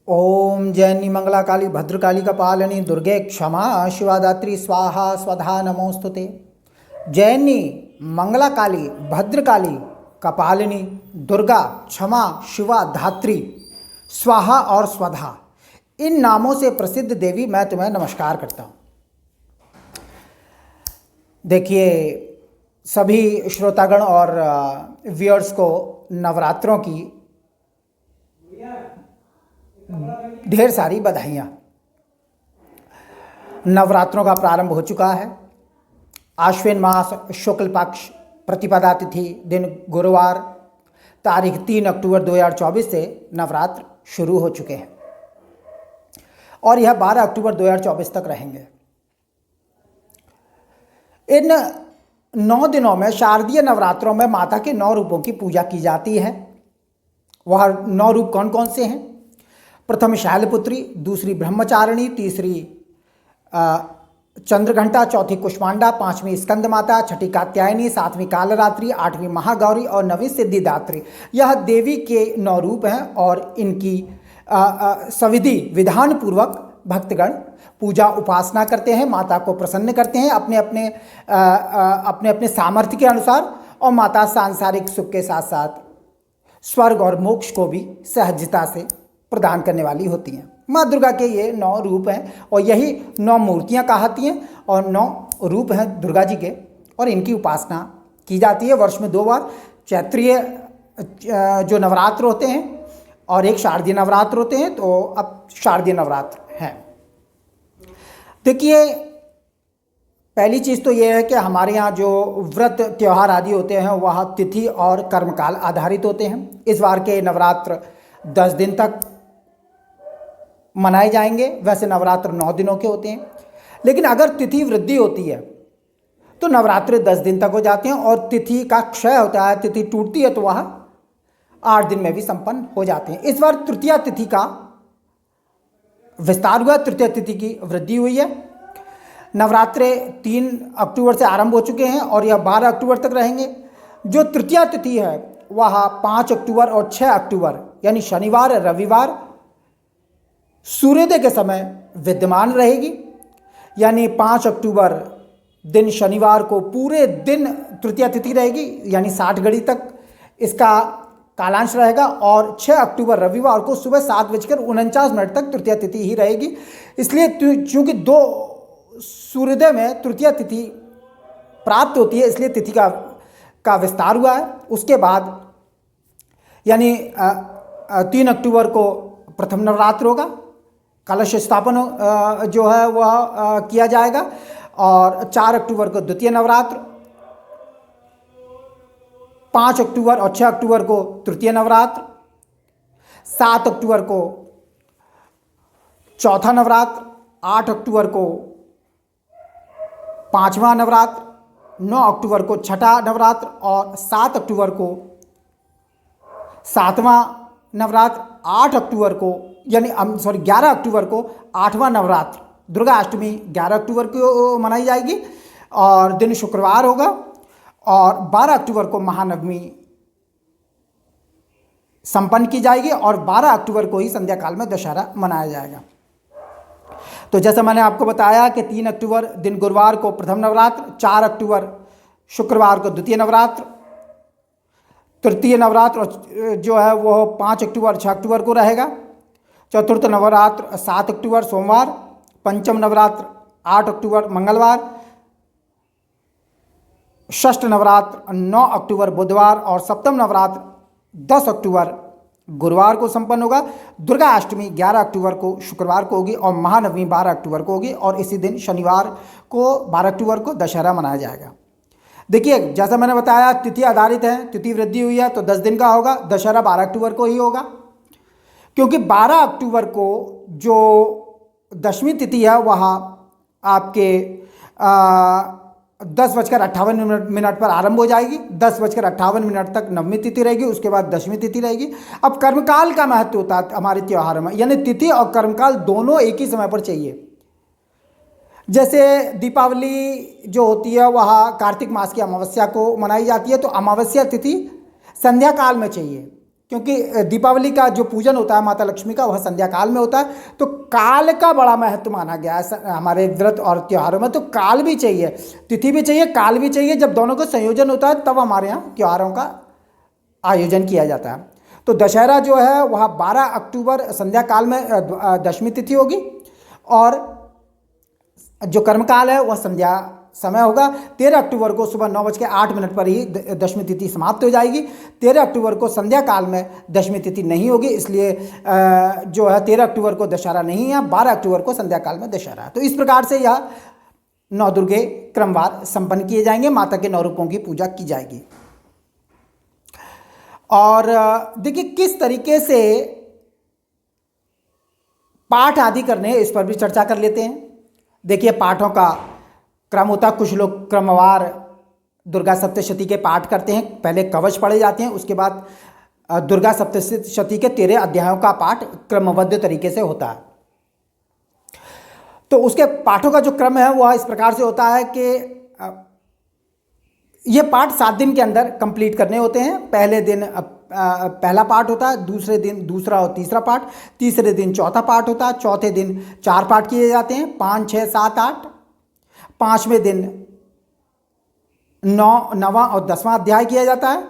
ओम जैनी मंगला काली भद्रकाली कपालिनी दुर्गे क्षमा शिवादात्री स्वाहा स्वधा नमोस्तुते। जैनी मंगला काली भद्रकाली कपालिनी दुर्गा क्षमा शिवा धात्री स्वाहा और स्वधा, इन नामों से प्रसिद्ध देवी मैं तुम्हें नमस्कार करता हूँ। देखिए, सभी श्रोतागण और व्यूअर्स को नवरात्रों की ढेर सारी बधाइयाँ। नवरात्रों का प्रारंभ हो चुका है। आश्विन मास शुक्ल पक्ष प्रतिपदा तिथि दिन गुरुवार तारीख 3 अक्टूबर 2024 से नवरात्र शुरू हो चुके हैं और यह 12 अक्टूबर 2024 तक रहेंगे। इन 9 दिनों में शारदीय नवरात्रों में माता के 9 रूपों की पूजा की जाती है। वह 9 रूप कौन कौन से हैं? प्रथम शैलपुत्री, दूसरी ब्रह्मचारिणी, तीसरी चंद्रघंटा, चौथी कुष्मांडा, पांचवी स्कंद माता, छठी कात्यायनी, सातवीं कालरात्रि, आठवीं महागौरी और नवीं सिद्धिदात्री। यह देवी के 9 रूप हैं और इनकी सविधि विधान पूर्वक भक्तगण पूजा उपासना करते हैं, माता को प्रसन्न करते हैं अपने अपने सामर्थ्य के अनुसार, और माता सांसारिक सुख के साथ साथ स्वर्ग और मोक्ष को भी सहजता से प्रदान करने वाली होती हैं। माँ दुर्गा के ये 9 रूप हैं और यही 9 मूर्तियाँ कहलाती हैं और 9 रूप हैं दुर्गा जी के, और इनकी उपासना की जाती है। वर्ष में 2 बार चैत्रीय जो नवरात्र होते हैं और एक शारदीय नवरात्र होते हैं, तो अब शारदीय नवरात्र हैं। देखिए, पहली चीज़ तो ये है कि हमारे यहाँ जो व्रत त्यौहार आदि होते हैं वह तिथि और कर्मकाल आधारित होते हैं। इस बार के नवरात्र 10 दिन तक मनाए जाएंगे। वैसे नवरात्र 9 दिनों के होते हैं, लेकिन अगर तिथि वृद्धि होती है तो नवरात्र 10 दिन तक हो जाते हैं, और तिथि का क्षय होता है, तिथि टूटती है तो वह 8 दिन में भी संपन्न हो जाते हैं। इस बार तृतीया तिथि का विस्तार हुआ, तृतीय तिथि की वृद्धि हुई है। नवरात्रे 3 अक्टूबर से आरंभ हो चुके हैं और यह 12 अक्टूबर तक रहेंगे। जो तृतीया तिथि है वह 5 अक्टूबर और 6 अक्टूबर यानी शनिवार रविवार सूर्योदय के समय विद्यमान रहेगी। यानी 5 अक्टूबर दिन शनिवार को पूरे दिन तृतीया तिथि रहेगी, यानी 60 घड़ी तक इसका कालांश रहेगा, और 6 अक्टूबर रविवार को सुबह 7:49 तक तृतीया तिथि ही रहेगी। इसलिए चूँकि 2 सूर्योदय में तृतीया तिथि प्राप्त होती है, इसलिए तिथि का विस्तार हुआ है। उसके बाद यानी 3 अक्टूबर को प्रथम नवरात्र होगा, कलश स्थापन जो है वह किया जाएगा, और 4 अक्टूबर को द्वितीय नवरात्र, 5 अक्टूबर और 6 अक्टूबर को तृतीय नवरात्र, 7 अक्टूबर को चौथा नवरात्र, 8 अक्टूबर को 5वां नवरात्र, 9 अक्टूबर को छठा नवरात्र और 7 अक्टूबर को 7वां नवरात्र, 8 अक्टूबर को 11 अक्टूबर को 8वां नवरात्र, दुर्गा अष्टमी 11 अक्टूबर को मनाई जाएगी और दिन शुक्रवार होगा, और 12 अक्टूबर को महानवमी संपन्न की जाएगी और 12 अक्टूबर को ही संध्या काल में दशहरा मनाया जाएगा। तो जैसा मैंने आपको बताया कि 3 अक्टूबर दिन गुरुवार को प्रथम नवरात्र, 4 अक्टूबर शुक्रवार को द्वितीय नवरात्र, तृतीय नवरात्र जो है वो 5 अक्टूबर 6 अक्टूबर को रहेगा, चतुर्थ नवरात्र 7 अक्टूबर सोमवार, पंचम नवरात्र 8 अक्टूबर मंगलवार, षष्ठ नवरात्र 9 अक्टूबर बुधवार और सप्तम नवरात्र 10 अक्टूबर गुरुवार को संपन्न होगा। दुर्गा अष्टमी 11 अक्टूबर को शुक्रवार को होगी और महानवमी 12 अक्टूबर को होगी, और इसी दिन शनिवार को 12 अक्टूबर को दशहरा मनाया जाएगा। देखिए, जैसा मैंने बताया तिथि आधारित है, तिथि वृद्धि हुई है तो 10 दिन का होगा। दशहरा 12 अक्टूबर को ही होगा, क्योंकि 12 अक्टूबर को जो दशमी तिथि है वह आपके 10:58 पर आरंभ हो जाएगी। 10:58 तक नवमी तिथि रहेगी, उसके बाद दशमी तिथि रहेगी। अब कर्मकाल का महत्व होता है हमारे त्योहारों में, यानी तिथि और कर्मकाल दोनों एक ही समय पर चाहिए। जैसे दीपावली जो होती है वह कार्तिक मास की अमावस्या को मनाई जाती है, तो अमावस्या तिथि संध्या काल में चाहिए, क्योंकि दीपावली का जो पूजन होता है माता लक्ष्मी का वह संध्या काल में होता है। तो काल का बड़ा महत्व माना गया है हमारे व्रत और त्योहारों में। तो काल भी चाहिए, तिथि भी चाहिए, काल भी चाहिए। जब दोनों का संयोजन होता है तब हमारे यहाँ त्योहारों का आयोजन किया जाता है। तो दशहरा जो है वह 12 अक्टूबर संध्या काल में दशमी तिथि होगी, और जो कर्मकाल है वह संध्या समय होगा। 13 अक्टूबर को सुबह 9:08 पर ही दशमी तिथि समाप्त हो जाएगी। 13 अक्टूबर को संध्या काल में दशमी तिथि नहीं होगी, इसलिए जो है 13 अक्टूबर को दशहरा नहीं है, 12 अक्टूबर को संध्या काल में दशहरा है। तो इस प्रकार से यह नौ दुर्गे क्रमवार संपन्न किए जाएंगे, माता के 9 रूपों की पूजा की जाएगी। और देखिए किस तरीके से पाठ आदि करने हैं, इस पर भी चर्चा कर लेते हैं। देखिए पाठों का क्रम होता है, कुछ लोग क्रमवार दुर्गा सप्तशती के पाठ करते हैं। पहले कवच पढ़े जाते हैं, उसके बाद दुर्गा सप्तशती के 13 अध्यायों का पाठ क्रमबद्ध तरीके से होता है। तो उसके पाठों का जो क्रम है वह इस प्रकार से होता है कि ये पाठ 7 दिन के अंदर कंप्लीट करने होते हैं। पहले दिन पहला पाठ होता है, दूसरे दिन दूसरा और तीसरा पाठ, तीसरे दिन चौथा पाठ होता है, चौथे दिन 4 पाठ किए जाते हैं, 5, 6, 7, 8। 5वें दिन 9वां और 10वां अध्याय किया जाता है,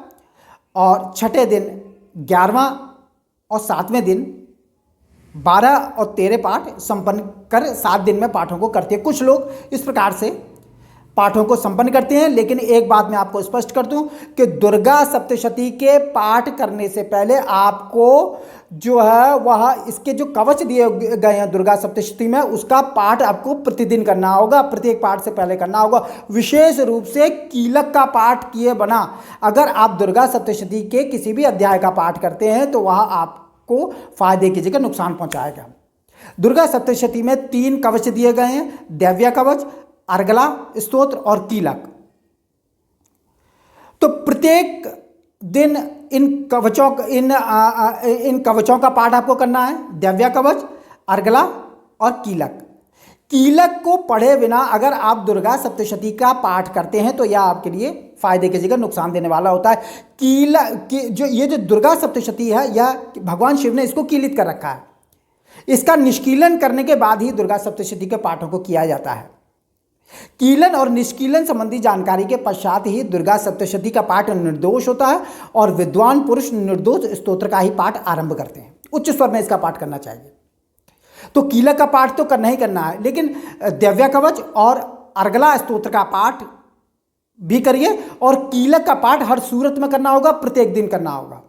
और छठे दिन 11वां और 7वें दिन 12 और 13 पाठ संपन्न कर 7 दिन में पाठों को करते हैं। कुछ लोग इस प्रकार से पाठों को संपन्न करते हैं। लेकिन एक बात मैं आपको स्पष्ट कर दूं कि दुर्गा सप्तशती के पाठ करने से पहले आपको जो है वह इसके जो कवच दिए गए हैं दुर्गा सप्तशती में, उसका पाठ आपको प्रतिदिन करना होगा, प्रत्येक पाठ से पहले करना होगा। विशेष रूप से कीलक का पाठ किए बिना अगर आप दुर्गा सप्तशती के किसी भी अध्याय का पाठ करते हैं तो वह आपको फायदे की जगह नुकसान पहुंचाएगा। दुर्गा सप्तशती में 3 कवच दिए गए हैं, दैव्य कवच, अर्गला स्तोत्र और कीलक। तो प्रत्येक दिन इन कवचों का पाठ आपको करना है, दैव्य कवच, अर्गला और कीलक। कीलक को पढ़े बिना अगर आप दुर्गा सप्तशती का पाठ करते हैं तो यह आपके लिए फायदे की जगह नुकसान देने वाला होता है। ये जो दुर्गा सप्तशती है यह भगवान शिव ने इसको कीलित कर रखा है। इसका निष्कीलन करने के बाद ही दुर्गा सप्तशती के पाठों को किया जाता है। कीलन और निष्कीलन संबंधी जानकारी के पश्चात ही दुर्गा सप्तशती का पाठ निर्दोष होता है, और विद्वान पुरुष निर्दोष स्तोत्र का ही पाठ आरंभ करते हैं। उच्च स्वर में इसका पाठ करना चाहिए। तो कीलक का पाठ तो करना ही करना है, लेकिन दैव्य कवच और अर्गला स्तोत्र का पाठ भी करिए, और कीलक का पाठ हर सूरत में करना होगा, प्रत्येक दिन करना होगा,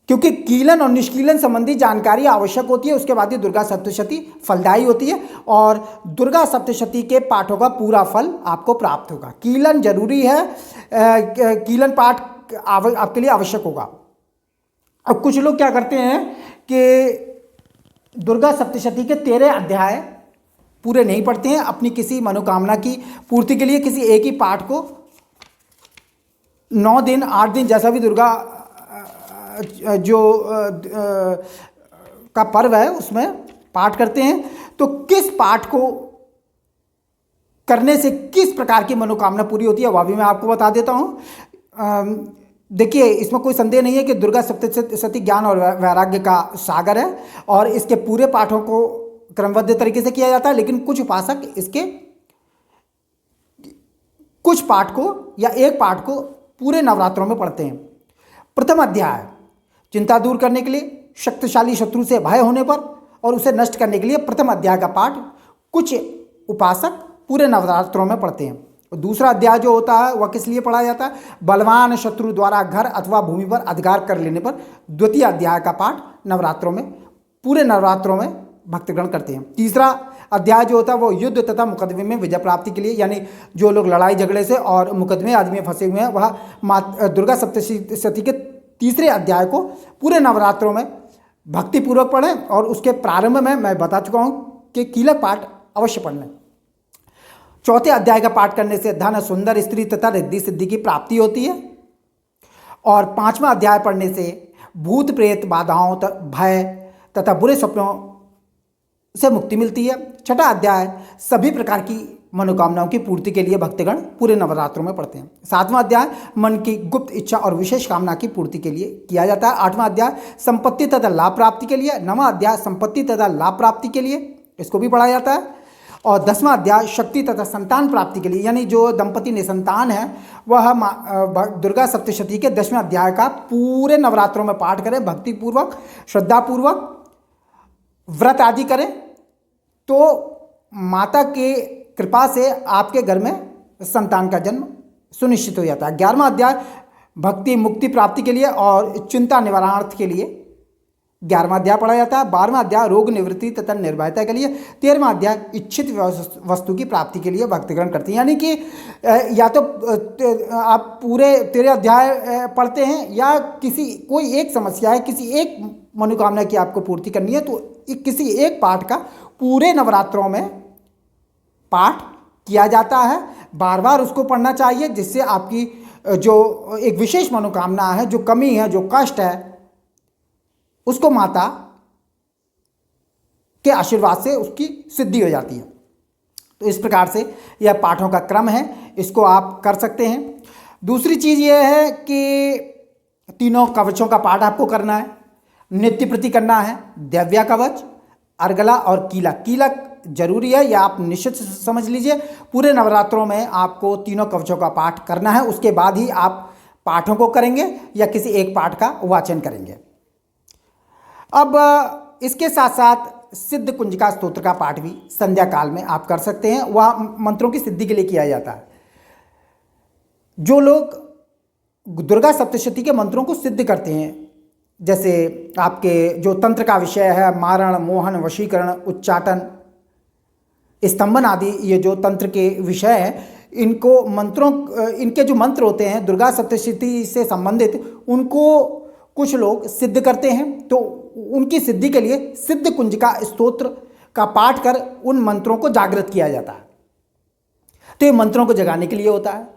क्योंकि कीलन और निष्कीलन संबंधी जानकारी आवश्यक होती है। उसके बाद ही दुर्गा सप्तशती फलदायी होती है, और दुर्गा सप्तशती के पाठों का पूरा फल आपको प्राप्त होगा। कीलन जरूरी है, कीलन पाठ आपके लिए आवश्यक होगा। अब कुछ लोग क्या करते हैं कि दुर्गा सप्तशती के 13 अध्याय पूरे नहीं पढ़ते हैं, अपनी किसी मनोकामना की पूर्ति के लिए किसी एक ही पाठ को 9 दिन 8 दिन जैसा भी दुर्गा जो का पर्व है उसमें पाठ करते हैं। तो किस पाठ को करने से किस प्रकार की मनोकामना पूरी होती है वह भी मैं आपको बता देता हूँ। देखिए इसमें कोई संदेह नहीं है कि दुर्गा सप्तशती ज्ञान और वैराग्य का सागर है, और इसके पूरे पाठों को क्रमबद्ध तरीके से किया जाता है। लेकिन कुछ उपासक इसके कुछ पाठ को या एक पाठ को पूरे नवरात्रों में पढ़ते हैं। प्रथम अध्याय चिंता दूर करने के लिए, शक्तिशाली शत्रु से भय होने पर और उसे नष्ट करने के लिए प्रथम अध्याय का पाठ कुछ उपासक पूरे नवरात्रों में पढ़ते हैं। दूसरा अध्याय जो होता है वह किस लिए पढ़ा जाता है? बलवान शत्रु द्वारा घर अथवा भूमि पर अधिकार कर लेने पर द्वितीय अध्याय का पाठ नवरात्रों में पूरे नवरात्रों में भक्तगण करते हैं। तीसरा अध्याय जो होता है वो युद्ध तथा मुकदमे में विजय प्राप्ति के लिए, यानी जो लोग लड़ाई झगड़े से और मुकदमे आदि में फंसे हुए हैं वह दुर्गा सप्तशती के तीसरे अध्याय को पूरे नवरात्रों में भक्तिपूर्वक पढ़ें। और उसके प्रारंभ में मैं बता चुका हूँ कि कीलक पाठ अवश्य पढ़ लें। चौथे अध्याय का पाठ करने से धन, सुंदर स्त्री तथा रिद्धि सिद्धि की प्राप्ति होती है। और 5वां अध्याय पढ़ने से भूत प्रेत बाधाओं भय तथा बुरे सपनों से मुक्ति मिलती है। छठा अध्याय सभी प्रकार की मनोकामनाओं की पूर्ति के लिए भक्तगण पूरे नवरात्रों में पढ़ते हैं। 7वां अध्याय मन की गुप्त इच्छा और विशेष कामना की पूर्ति के लिए किया जाता है। 8वां अध्याय संपत्ति तथा लाभ प्राप्ति के लिए। 9वां अध्याय संपत्ति तथा लाभ प्राप्ति के लिए, इसको भी पढ़ा जाता है। और 10वां अध्याय शक्ति तथा संतान प्राप्ति के लिए, यानी जो दंपति निसंतान है वह दुर्गा सप्तशती के 10वें अध्याय का पूरे नवरात्रों में पाठ करें, भक्तिपूर्वक श्रद्धापूर्वक व्रत आदि करें, तो माता के कृपा से आपके घर में संतान का जन्म सुनिश्चित हो जाता है। 11वां अध्याय भक्ति मुक्ति प्राप्ति के लिए और चिंता निवारणार्थ के लिए 11वां अध्याय पढ़ा जाता है। 12वां अध्याय रोग निवृत्ति तथा निर्भयता के लिए। 13वां अध्याय इच्छित वस्तु की प्राप्ति के लिए भक्तिग्रहण करते हैं। यानी कि या तो आप पूरे 13 अध्याय पढ़ते हैं, या कोई एक समस्या है, किसी एक मनोकामना की आपको पूर्ति करनी है, तो किसी एक पाठ का पूरे नवरात्रों में पाठ किया जाता है। बार बार उसको पढ़ना चाहिए, जिससे आपकी जो एक विशेष मनोकामना है, जो कमी है, जो कष्ट है, उसको माता के आशीर्वाद से उसकी सिद्धि हो जाती है। तो इस प्रकार से यह पाठों का क्रम है, इसको आप कर सकते हैं। दूसरी चीज़ यह है कि तीनों कवचों का पाठ आपको करना है, नित्य प्रति करना है। दिव्या कवच, अर्गला और कीलक। कीलक जरूरी है, यह आप निश्चित समझ लीजिए। पूरे नवरात्रों में आपको तीनों कवचों का पाठ करना है, उसके बाद ही आप पाठों को करेंगे या किसी एक पाठ का वाचन करेंगे। अब इसके साथ साथ सिद्ध कुंजिका स्तोत्र का पाठ भी संध्या काल में आप कर सकते हैं। वह मंत्रों की सिद्धि के लिए किया जाता है। जो लोग दुर्गा सप्तशती के मंत्रों को सिद्ध करते हैं, जैसे आपके जो तंत्र का विषय है, मारण, मोहन, वशीकरण, उच्चाटन, स्तंभन आदि, ये जो तंत्र के विषय हैं, इनके जो मंत्र होते हैं दुर्गा सप्तशती से संबंधित, उनको कुछ लोग सिद्ध करते हैं। तो उनकी सिद्धि के लिए सिद्ध कुंजिका स्तोत्र का पाठ कर उन मंत्रों को जागृत किया जाता है। तो ये मंत्रों को जगाने के लिए होता है।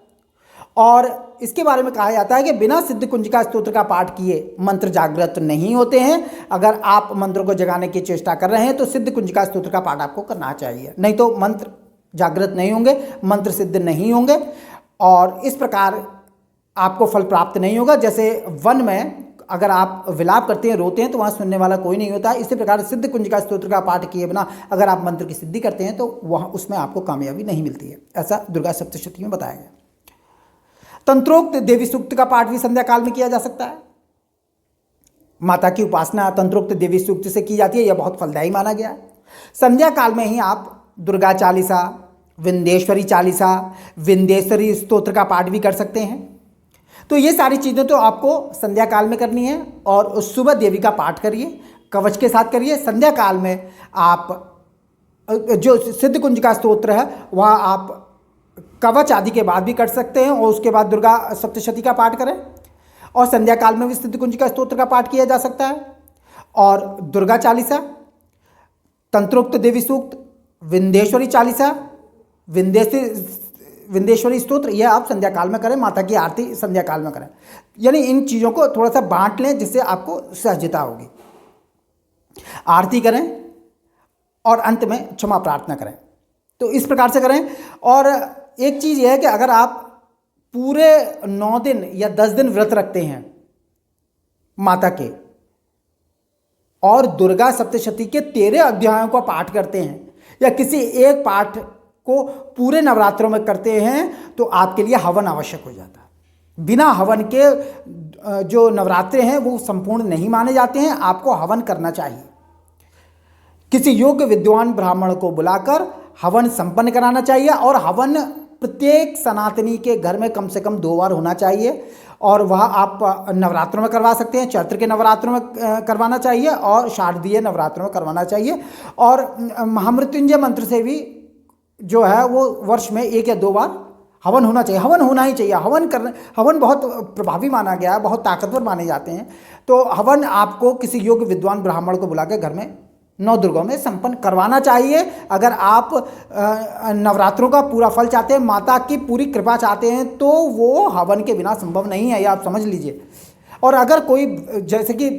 और इसके बारे में कहा जाता है कि बिना सिद्ध कुंजिका स्तोत्र का पाठ किए मंत्र जागृत नहीं होते हैं। अगर आप मंत्रों को जगाने की चेष्टा कर रहे हैं तो सिद्ध कुंजिका स्तोत्र का पाठ आपको करना चाहिए, नहीं तो मंत्र जागृत नहीं होंगे, मंत्र सिद्ध नहीं होंगे और इस प्रकार आपको फल प्राप्त नहीं होगा। जैसे वन में अगर आप विलाप करते हैं, रोते हैं, तो वहाँ सुनने वाला कोई नहीं होता है। इसी प्रकार सिद्ध कुंजिका स्तोत्र का पाठ किए बिना अगर आप मंत्र की सिद्धि करते हैं तो वहाँ उसमें आपको कामयाबी नहीं मिलती है। ऐसा दुर्गा सप्तशती में बताया गया। तंत्रोक्त देवी सूक्त का पाठ भी संध्या काल में किया जा सकता है। माता की उपासना तंत्रोक्त देवी सूक्त से की जाती है, यह बहुत फलदायी माना गया है। संध्या काल में ही आप दुर्गा चालीसा, विंध्येश्वरी चालीसा, विंध्येश्वरी स्तोत्र का पाठ भी कर सकते हैं। तो ये सारी चीज़ें तो आपको संध्या काल में करनी है। और सुबह देवी का पाठ करिए, कवच के साथ करिए। संध्या काल में आप जो सिद्ध कुंजिका स्तोत्र है वह आप कवच आदि के बाद भी कर सकते हैं, और उसके बाद दुर्गा सप्तशती का पाठ करें। और संध्या काल में भी सिद्ध कुंजिका स्तोत्र का पाठ किया जा सकता है। और दुर्गा चालीसा, तंत्रोक्त देवी सूक्त, विंध्येश्वरी चालीसा, विंध्येश्वरी स्तोत्र, यह आप संध्या काल में करें। माता की आरती संध्या काल में करें। यानी इन चीज़ों को थोड़ा सा बांट लें, जिससे आपको सहजता होगी। आरती करें और अंत में क्षमा प्रार्थना करें। तो इस प्रकार से करें। और एक चीज़ यह है कि अगर आप पूरे 9 दिन या 10 दिन व्रत रखते हैं माता के और दुर्गा सप्तशती के 13 अध्यायों का पाठ करते हैं, या किसी एक पाठ को पूरे नवरात्रों में करते हैं, तो आपके लिए हवन आवश्यक हो जाता है। बिना हवन के जो नवरात्रे हैं वो संपूर्ण नहीं माने जाते हैं। आपको हवन करना चाहिए। किसी योग्य विद्वान ब्राह्मण को बुलाकर हवन संपन्न कराना चाहिए। और हवन प्रत्येक सनातनी के घर में कम से कम 2 बार होना चाहिए। और वह आप नवरात्रों में करवा सकते हैं, चैत्र के नवरात्रों में करवाना चाहिए और शारदीय नवरात्रों में करवाना चाहिए। और महामृत्युंजय मंत्र से भी जो है वो वर्ष में 1 या 2 बार हवन होना चाहिए। हवन होना ही चाहिए। हवन बहुत प्रभावी माना गया है, बहुत ताकतवर माने जाते हैं। तो हवन आपको किसी योग्य विद्वान ब्राह्मण को बुला के घर में 9 दुर्गों में संपन्न करवाना चाहिए। अगर आप नवरात्रों का पूरा फल चाहते हैं, माता की पूरी कृपा चाहते हैं, तो वो हवन के बिना संभव नहीं है, ये आप समझ लीजिए। और अगर कोई जैसे कि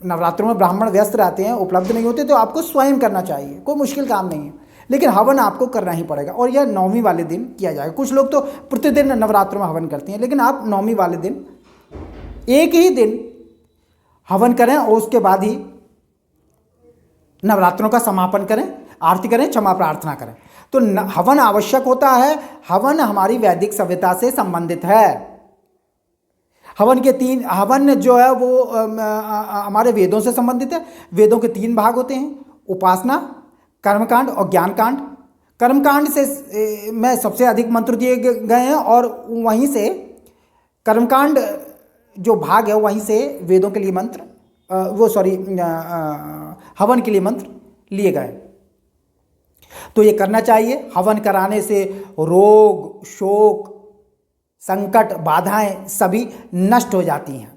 नवरात्रों में ब्राह्मण व्यस्त रहते हैं, उपलब्ध नहीं होते, तो आपको स्वयं करना चाहिए। कोई मुश्किल काम नहीं है। लेकिन हवन आपको करना ही पड़ेगा और यह 9वीं वाले दिन किया जाएगा। कुछ लोग तो प्रतिदिन नवरात्रों में हवन करते हैं, लेकिन आप 9वीं वाले दिन एक ही दिन हवन करें और उसके बाद ही नवरात्रों का समापन करें, आरती करें, क्षमा प्रार्थना करें। तो हवन आवश्यक होता है। हवन हमारी वैदिक सभ्यता से संबंधित है। हवन जो है वो हमारे वेदों से संबंधित है। वेदों के 3 भाग होते हैं, उपासना, कर्मकांड और ज्ञानकांड। कर्मकांड से में सबसे अधिक मंत्र दिए गए हैं और वहीं से कर्मकांड जो भाग है वहीं से वेदों के लिए मंत्र हवन के लिए मंत्र लिए गए। तो ये करना चाहिए। हवन कराने से रोग, शोक, संकट, बाधाएं सभी नष्ट हो जाती हैं,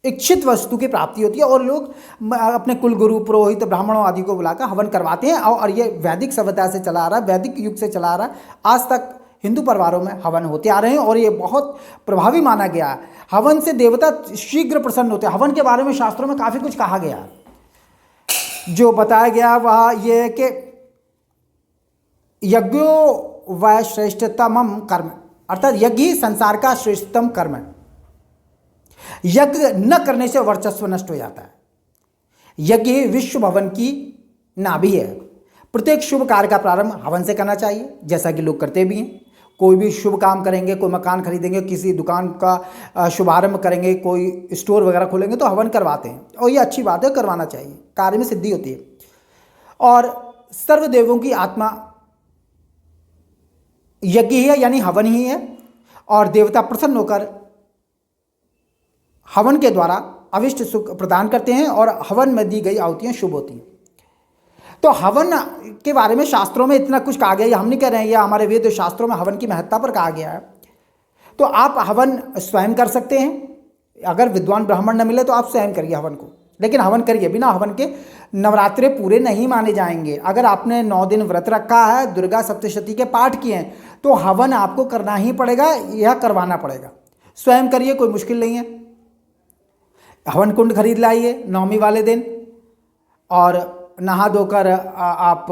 इच्छित वस्तु की प्राप्ति होती है और लोग अपने कुल गुरु, पुरोहित, ब्राह्मणों आदि को बुलाकर हवन करवाते हैं। और ये वैदिक सभ्यता से चला आ रहा है, वैदिक युग से चला आ रहा है। आज तक हिंदू परिवारों में हवन होते आ रहे हैं और ये बहुत प्रभावी माना गया है। हवन से देवता शीघ्र प्रसन्न होते हैं। हवन के बारे में शास्त्रों में काफ़ी कुछ कहा गया है। जो बताया गया वह ये है कि यज्ञो वह श्रेष्ठतम कर्म, अर्थात यज्ञ ही संसार का श्रेष्ठतम कर्म है। यज्ञ न करने से वर्चस्व नष्ट हो जाता है। यज्ञ ही विश्व भवन की नाभि है। प्रत्येक शुभ कार्य का प्रारंभ हवन से करना चाहिए, जैसा कि लोग करते भी हैं। कोई भी शुभ काम करेंगे, कोई मकान खरीदेंगे, किसी दुकान का शुभारंभ करेंगे, कोई स्टोर वगैरह खोलेंगे तो हवन करवाते हैं और ये अच्छी बात है, करवाना चाहिए, कार्य में सिद्धि होती है। और सर्वदेवों की आत्मा यज्ञ ही है, यानी हवन ही है। और देवता प्रसन्न होकर हवन के द्वारा अविष्ट सुख प्रदान करते हैं और हवन में दी गई आहुतियाँ शुभ होती हैं। तो हवन के बारे में शास्त्रों में इतना कुछ कहा गया है, हम नहीं कह रहे हैं, या हमारे वेद शास्त्रों में हवन की महत्ता पर कहा गया है। तो आप हवन स्वयं कर सकते हैं। अगर विद्वान ब्राह्मण न मिले तो आप स्वयं करिए हवन को, लेकिन हवन करिए। बिना हवन के नवरात्रे पूरे नहीं माने जाएंगे। अगर आपने 9 दिन व्रत रखा है, दुर्गा सप्तशती के पाठ किए हैं, तो हवन आपको करना ही पड़ेगा, यह करवाना पड़ेगा। स्वयं करिए, कोई मुश्किल नहीं है। हवन कुंड खरीद लाइए 9वीं वाले दिन और नहा धोकर आप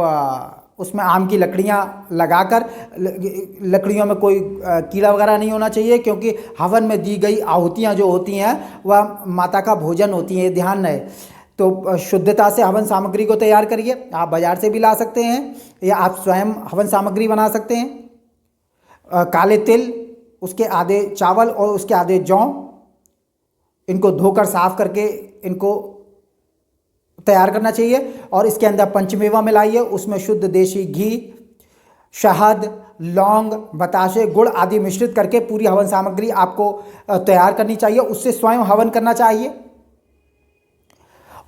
उसमें आम की लकड़ियाँ लगाकर, लकड़ियों में कोई कीड़ा वगैरह नहीं होना चाहिए, क्योंकि हवन में दी गई आहुतियाँ जो होती हैं वह माता का भोजन होती हैं, ध्यान रहे। तो शुद्धता से हवन सामग्री को तैयार करिए। आप बाज़ार से भी ला सकते हैं या आप स्वयं हवन सामग्री बना सकते हैं। काले तिल, उसके आधे चावल और उसके आधे जौ, इनको धोकर साफ करके इनको तैयार करना चाहिए और इसके अंदर पंचमेवा मिलाइए। उसमें शुद्ध देशी घी, शहद, लौंग, बताशे, गुड़ आदि मिश्रित करके पूरी हवन सामग्री आपको तैयार करनी चाहिए। उससे स्वयं हवन करना चाहिए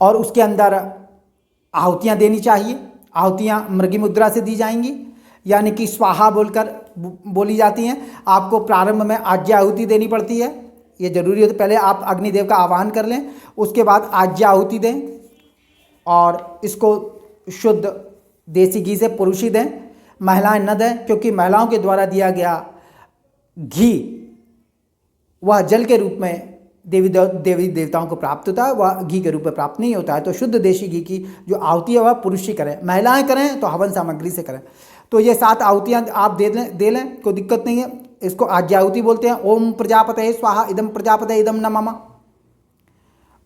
और उसके अंदर आहुतियाँ देनी चाहिए। आहुतियाँ मृगी मुद्रा से दी जाएंगी, यानी कि स्वाहा बोलकर बोली जाती हैं। आपको प्रारंभ में आज्ञा आहुति देनी पड़ती है, ये जरूरी होता है। पहले आप अग्निदेव का आह्वान कर लें, उसके बाद आज्ञा आहुति दें और इसको शुद्ध देसी घी से पुरुष ही दें, महिलाएं न दें, क्योंकि महिलाओं के द्वारा दिया गया घी वह जल के रूप में देवी देवताओं को प्राप्त होता है, वह घी के रूप में प्राप्त नहीं होता है। तो शुद्ध देशी घी की जो आहुति है वह पुरुष ही करें, महिलाएं करें तो हवन सामग्री से करें। तो ये 7 आहुतियाँ आप दे लें, कोई दिक्कत नहीं है। इसको आज्ञा आहुति बोलते हैं। ओम प्रजापते स्वाहा इदम प्रजापते इदम नमः,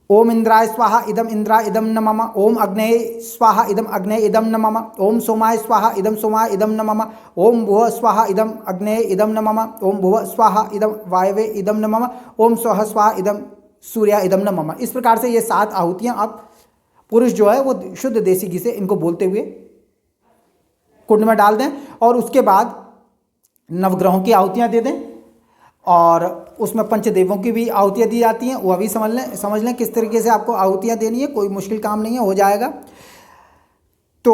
ओम इंद्राय स्वाहा इदम इंद्रा इदम नमः, ओम अग्नेय स्वाहा इदम अग्नेय इदम नमः, ओम सोमाय स्वाहा इदम सोमाय इदम नमः, ओम भुव स्वाहा इदम अग्नेय इदम नमः, ओम भुव स्वाहा इदम वायवे इदम नमः, ओम स्वः स्वाहा इदम सूर्या इदम नमः। इस प्रकार से ये 7 आहुतियाँ आप पुरुष जो है वो शुद्ध देसी घी से इनको बोलते हुए कुंड में डाल दें और उसके बाद नवग्रहों की आहुतियाँ दे दें और उसमें पंचदेवों की भी आहुतियाँ दी जाती हैं, वह भी समझ लें किस तरीके से आपको आहुतियाँ देनी है। कोई मुश्किल काम नहीं है, हो जाएगा। तो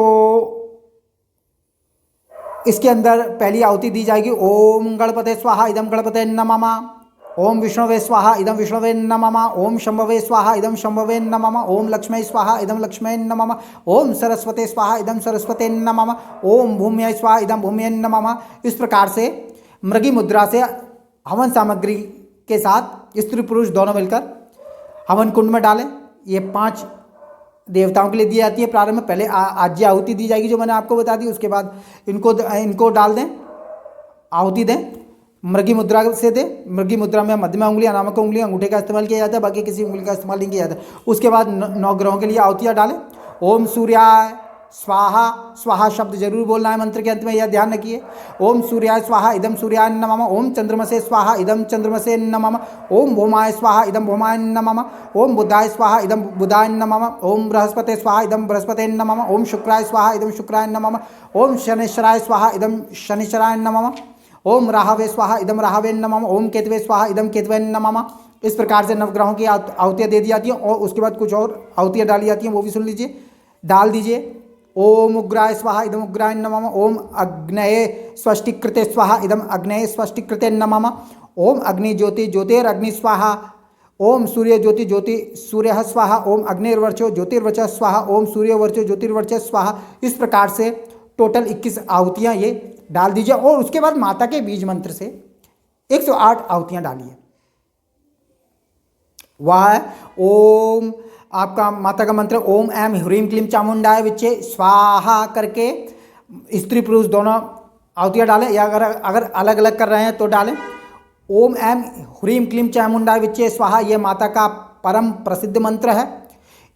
इसके अंदर पहली आहुति दी जाएगी ओम गणपते स्वाहा इदम गणपते नमः, ओम विष्णवे स्वाहा इदम विष्णवे नमः, ओम शंभवे स्वाहा इदम शंभवे नमः, ओम लक्ष्मी स्वाहा इदम लक्ष्मी नमः, ओम सरस्वते स्वाहा इदम सरस्वते नमः, ओम भूम्यै स्वाहा इदम भूम्यै नमः। इस प्रकार से मृगी मुद्रा से हवन सामग्री के साथ स्त्री पुरुष दोनों मिलकर हवन कुंड में डालें। ये 5 देवताओं के लिए दी जाती है प्रारंभ में। पहले आज्य आहुति दी जाएगी जो मैंने आपको बता दी, उसके बाद इनको डाल दें, आहुति दें, मृगी मुद्रा से दें। मृगी मुद्रा में मध्यमा उंगली, अनामिका उंगली, अंगूठे का इस्तेमाल किया जाता है, बाकी किसी उंगली का इस्तेमाल नहीं किया जाता। उसके बाद 9 ग्रहों के लिए आहुतियाँ डालें। ओम सूर्याय स्वाहा, स्वाहा शब्द जरूर बोलना है मंत्र के अंत में, यह ध्यान रखिए। ओम सूर्याय स्वाहा इदम सूर्याय नमः। ओम चंद्रमसे स्वाहा इदम चंद्रमसे नमः। ओम भौमाय स्वाहा इदम भौमाय नमः। ओम बुधाय स्वाहा इदम बुधाय नमः। ओम बृहस्पते स्वाहा इदम बृहस्पते नमः। ओम शुक्राय स्वाहा इदम शुक्राय नमः। ओम शनिश्चराय स्वाहा इदम शनिश्चराय नमः। ओम राहवे स्वाहा इदम राहवे नमः। ओम केतवे स्वाहा इदम केतवे नमः। इस प्रकार से नवग्रहों की आहुतियाँ दे दी जाती हैं और उसके बाद कुछ और आहुतियाँ डाली जाती हैं, वो भी सुन लीजिए, डाल दीजिए। ओम उग्राय स्वाहा इदम उग्राय नमः। ओम अग्नये स्वस्तिकृते स्वाहा इदम अग्नये स्वस्तिकृते नमः। ओम अग्नि ज्योति ज्योतिरग्नि स्वाहा। ओम सूर्य ज्योति ज्योति सूर्यः स्वाहा। ओम अग्निर्वर्चो ज्योतिर्वर्चः स्वाहा। ओम सूर्यवर्चो ज्योतिर्वर्चः स्वाहा। इस प्रकार से टोटल 21 आहुतियाँ ये डाल दीजिए और उसके बाद माता के बीज मंत्र से 108 आहुतियाँ डालिए। वह है ओम, आपका माता का मंत्र ओम ऐम ह्रीम क्लीम चामुंडाय विच्चे स्वाहा करके स्त्री पुरुष दोनों आहुतियाँ डालें, या अगर अलग अलग कर रहे हैं तो डालें। ओम ऐम ह्रीम क्लीम चामुंडाय विच्चे स्वाहा, ये माता का परम प्रसिद्ध मंत्र है।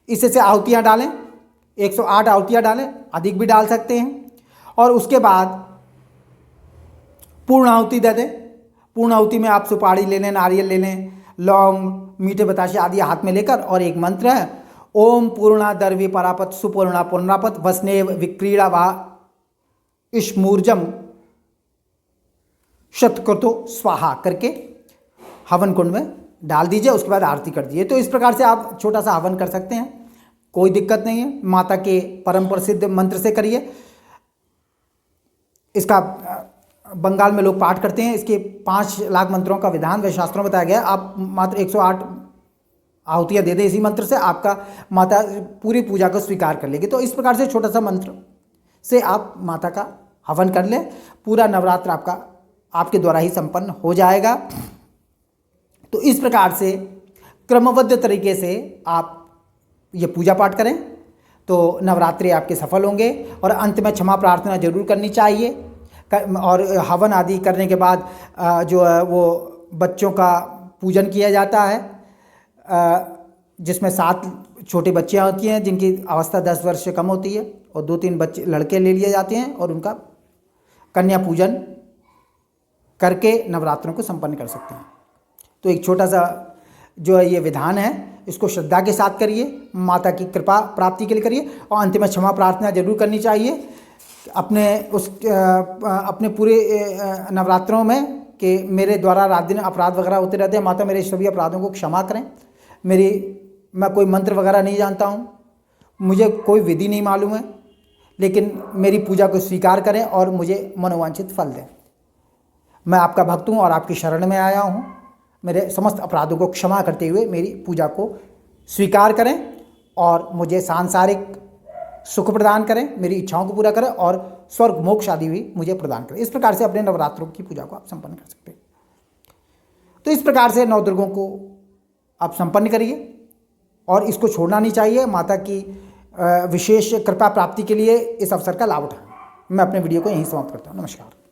इससे आहुतियाँ डालें, 108 आहुतियाँ डालें, अधिक भी डाल सकते हैं। और उसके बाद पूर्ण आहुति दे दें। पूर्ण आहुति में आप सुपारी ले लें, नारियल ले लें, लौंग, मीठे बताशे आदि हाथ में लेकर, और एक मंत्र है ओम पूर्णा दर्वी परापत सुपूर्णा पुनरापत वस्नेव विक्रीड़ा वा इश्मूर्जम शतकृतो स्वाहा करके हवन कुंड में डाल दीजिए। उसके बाद आरती कर दीजिए। तो इस प्रकार से आप छोटा सा हवन कर सकते हैं, कोई दिक्कत नहीं है। माता के परम प्रसिद्ध मंत्र से करिए। इसका बंगाल में लोग पाठ करते हैं। इसके 5 लाख मंत्रों का विधान वे शास्त्रों में बताया गया। आप मात्र 108 आहुतियाँ दे दें इसी मंत्र से, आपका माता पूरी पूजा को स्वीकार कर लेगी। तो इस प्रकार से छोटा सा मंत्र से आप माता का हवन कर लें, पूरा नवरात्र आपका आपके द्वारा ही संपन्न हो जाएगा। तो इस प्रकार से क्रमबद्ध तरीके से आप ये पूजा पाठ करें तो नवरात्रि आपके सफल होंगे। और अंत में क्षमा प्रार्थना जरूर करनी चाहिए। और हवन आदि करने के बाद जो है वो बच्चों का पूजन किया जाता है, जिसमें 7 छोटे बच्चियाँ होती हैं जिनकी अवस्था 10 वर्ष से कम होती है, और 2-3 बच्चे लड़के ले लिए जाते हैं और उनका कन्या पूजन करके नवरात्रों को संपन्न कर सकते हैं। तो एक छोटा सा जो है ये विधान है, इसको श्रद्धा के साथ करिए, माता की कृपा प्राप्ति के लिए करिए। और अंत में क्षमा प्रार्थना जरूर करनी चाहिए अपने पूरे नवरात्रों में कि मेरे द्वारा रात दिन अपराध वगैरह होते रहते हैं, माता मेरे सभी अपराधों को क्षमा करें। मैं कोई मंत्र वगैरह नहीं जानता हूँ, मुझे कोई विधि नहीं मालूम है, लेकिन मेरी पूजा को स्वीकार करें और मुझे मनोवांछित फल दें। मैं आपका भक्त हूँ और आपकी शरण में आया हूँ। मेरे समस्त अपराधों को क्षमा करते हुए मेरी पूजा को स्वीकार करें और मुझे सांसारिक सुख प्रदान करें, मेरी इच्छाओं को पूरा करें और स्वर्ग मोक्ष आदि भी मुझे प्रदान करें। इस प्रकार से अपने नवरात्रों की पूजा को आप संपन्न कर सकते हैं। तो इस प्रकार से नवदुर्गों को आप संपन्न करिए और इसको छोड़ना नहीं चाहिए। माता की विशेष कृपा प्राप्ति के लिए इस अवसर का लाभ उठाएं। मैं अपने वीडियो को यहीं समाप्त करता हूँ। नमस्कार।